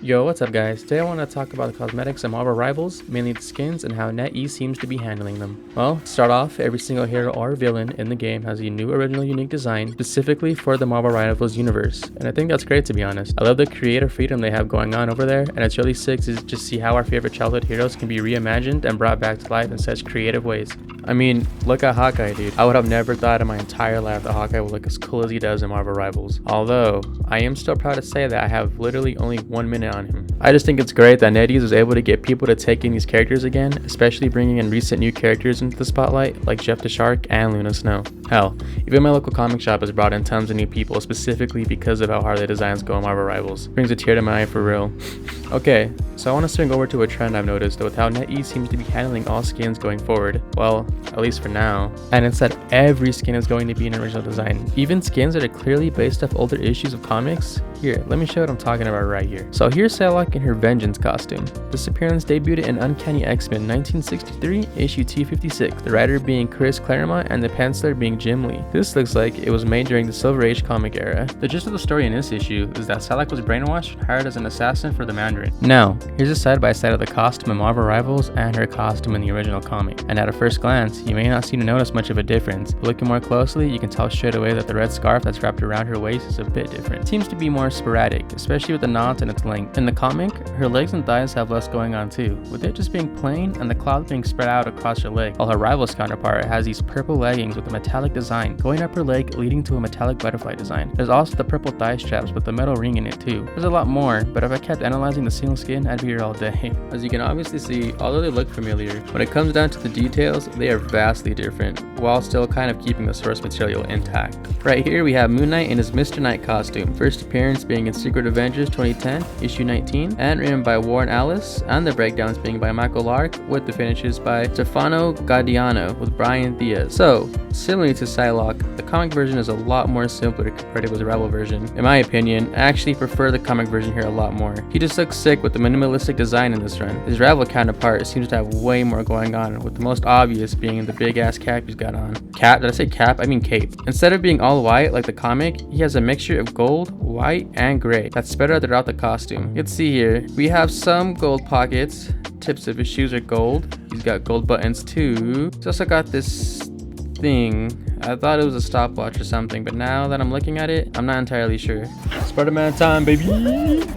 Yo, what's up guys? Today I want to talk about the cosmetics of Marvel Rivals, mainly the skins and how NetEase seems to be handling them. Well, to start off, every single hero or villain in the game has a new original unique design specifically for the Marvel Rivals universe, and I think that's great to be honest. I love the creative freedom they have going on over there, and it's really sick to just see how our favorite childhood heroes can be reimagined and brought back to life in such creative ways. I mean, look at Hawkeye, dude. I would have never thought in my entire life that Hawkeye would look as cool as he does in Marvel Rivals. Although, I am still proud to say that I have literally only 1 minute on him. I just think it's great that NetEase was able to get people to take in these characters again, especially bringing in recent new characters into the spotlight like Jeff the Shark and Luna Snow. Hell, even my local comic shop has brought in tons of new people specifically because of how hard the designs go in Marvel Rivals. Brings a tear to my eye for real. Okay, so I want to swing over to a trend I've noticed with how NetEase seems to be handling all skins going forward. Well, at least for now. And it's that every skin is going to be an original design. Even skins that are clearly based off older issues of comics. Here, let me show what I'm talking about right here. So here's Psylocke in her Vengeance costume. This appearance debuted in Uncanny X-Men 1963, issue 256, the writer being Chris Claremont and the penciler being Jim Lee. This looks like it was made during the Silver Age comic era. The gist of the story in this issue is that Psylocke was brainwashed and hired as an assassin for the Mandarin. Now, here's a side-by-side of the costume in Marvel Rivals and her costume in the original comic. And at a first glance, you may not seem to notice much of a difference. But looking more closely, you can tell straight away that the red scarf that's wrapped around her waist is a bit different. It seems to be more sporadic, especially with the knots and its length. In the comic, her legs and thighs have less going on too, with it just being plain and the cloth being spread out across her leg, while her Rivals counterpart has these purple leggings with a metallic design going up her leg leading to a metallic butterfly design. There's also the purple thigh straps with the metal ring in it too. There's a lot more, but if I kept analyzing the single skin, I'd be here all day. As you can obviously see, although they look familiar, when it comes down to the details, they are vastly different, while still kind of keeping the source material intact. Right here we have Moon Knight in his Mr. Knight costume, first appearance being in Secret Avengers 2010, issue 19, and written by Warren Ellis, and the breakdowns being by Michael Lark, with the finishes by Stefano Gaudiano with Brian Diaz. So, similarly to Psylocke, the comic version is a lot more simpler compared to his Rebel version. In my opinion, I actually prefer the comic version here a lot more. He just looks sick with the minimalistic design in this run. His Rebel counterpart seems to have way more going on, with the most obvious being the big ass cap he's got on. Cap? Did I say cap? I mean cape. Instead of being all white like the comic, he has a mixture of gold, white, and gray that's spread out throughout the costume. You can see here, we have some gold pockets, tips of his shoes are gold. He's got gold buttons too. He's also got this thing. I thought it was a stopwatch or something, but now that I'm looking at it, I'm not entirely sure. Spider-Man time, baby!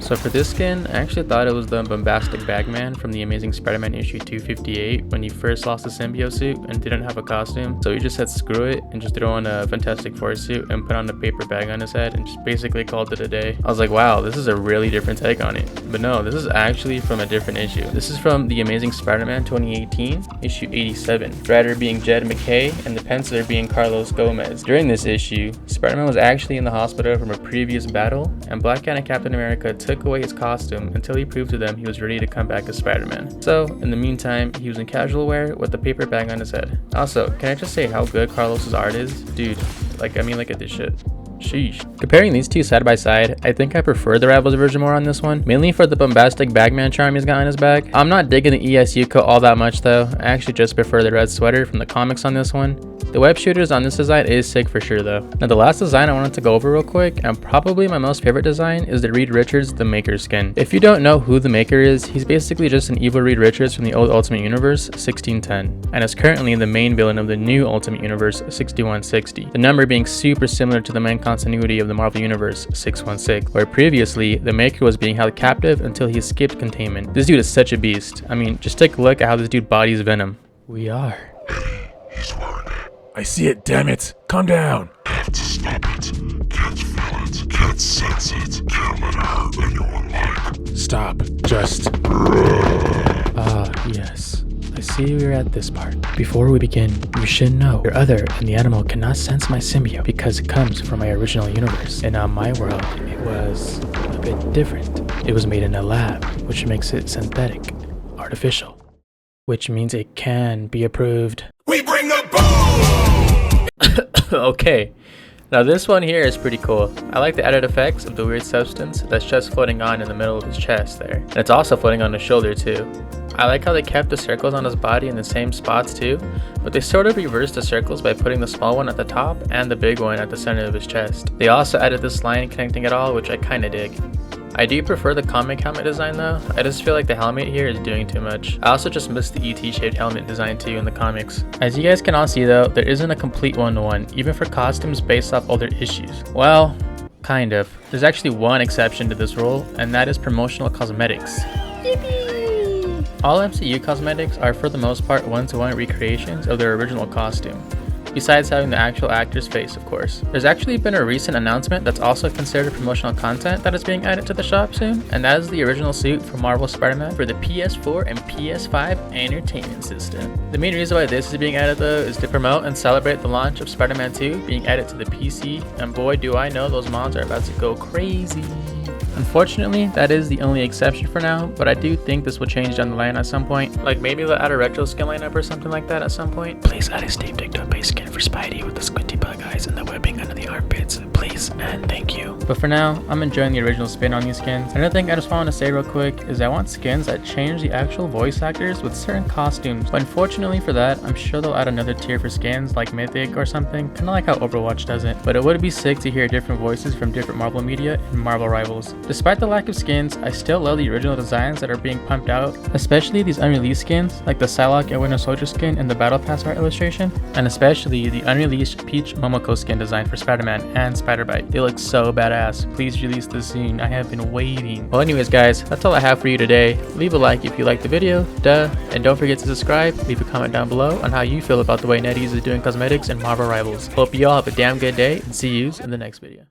So for this skin, I actually thought it was the bombastic Bagman from the Amazing Spider-Man issue 258 when he first lost the symbiote suit and didn't have a costume. So he just said screw it and just threw on a Fantastic Four suit and put on a paper bag on his head and just basically called it a day. I was like, wow, this is a really different take on it. But no, this is actually from a different issue. This is from the Amazing Spider-Man 2018, issue 87. The writer being Jed McKay and the penciler being Carlos Gomez. During this issue, Spider-Man was actually in the hospital from a previous battle, and Black Cat and Captain America took away his costume until he proved to them he was ready to come back as Spider-Man. So, in the meantime, he was in casual wear with a paper bag on his head. Also, can I just say how good Carlos's art is? Dude, look at this shit. Sheesh. Comparing these two side by side, I think I prefer the Rivals version more on this one, mainly for the bombastic Bagman charm he's got on his back. I'm not digging the ESU coat all that much though. I actually just prefer the red sweater from the comics on this one. The web shooters on this design is sick for sure though. Now the last design I wanted to go over real quick, and probably my most favorite design, is the Reed Richards The Maker skin. If you don't know who The Maker is, he's basically just an evil Reed Richards from the old Ultimate Universe 1610, and is currently the main villain of the new Ultimate Universe 6160, the number being super similar to the main continuity of the Marvel Universe 616, where previously the Maker was being held captive until he escaped containment. This dude is such a beast. I mean, just take a look at how this dude bodies Venom. We are. He's wounded. I see it, damn it. Calm down. Can't stop it. Can't feel it. Can't sense it. Can't let it hurt anyone like. Stop. Just. Yes. I see we're at this part. Before we begin, you should know your other and the animal cannot sense my symbiote because it comes from my original universe. And on my world, it was a bit different. It was made in a lab, which makes it synthetic, artificial, which means it can be approved. We bring the boom! Okay. Now this one here is pretty cool. I like the added effects of the weird substance that's just floating on in the middle of his chest there. And it's also floating on his shoulder too. I like how they kept the circles on his body in the same spots too, but they sort of reversed the circles by putting the small one at the top and the big one at the center of his chest. They also added this line connecting it all, which I kinda dig. I do prefer the comic helmet design though. I just feel like the helmet here is doing too much. I also just missed the ET shaped helmet design too in the comics. As you guys can all see though, there isn't a complete one-to-one, even for costumes based off older issues. Well, kind of. There's actually one exception to this rule, and that is promotional cosmetics. Yippee! All MCU cosmetics are for the most part one-to-one recreations of their original costume, besides having the actual actor's face, of course. There's actually been a recent announcement that's also considered promotional content that is being added to the shop soon, and that is the original suit from Marvel Spider-Man for the PS4 and PS5 entertainment system. The main reason why this is being added though is to promote and celebrate the launch of Spider-Man 2 being added to the PC, and boy do I know those mods are about to go crazy. Unfortunately, that is the only exception for now, but I do think this will change down the line at some point. Like maybe they'll add a retro skin lineup or something like that at some point. Please add a Steve TikTok based skin for Spidey with the squinty bug eyes and the webbing under the armpits. Please and thank you. But for now, I'm enjoying the original spin on these skins. Another thing I just want to say real quick is I want skins that change the actual voice actors with certain costumes. But unfortunately for that, I'm sure they'll add another tier for skins like Mythic or something, kind of like how Overwatch does it. But it would be sick to hear different voices from different Marvel media and Marvel rivals. Despite the lack of skins, I still love the original designs that are being pumped out, especially these unreleased skins like the Psylocke and Winter Soldier skin in the Battle Pass art illustration, and especially the unreleased Peach Momoko skin design for Spider-Man and Spider-Bite. They look so badass. Please release this soon. I have been waiting. Well anyways guys, that's all I have for you today. Leave a like if you liked the video, and don't forget to subscribe. Leave a comment down below on how you feel about the way NetEase is doing cosmetics and Marvel rivals. Hope you all have a damn good day and see yous in the next video.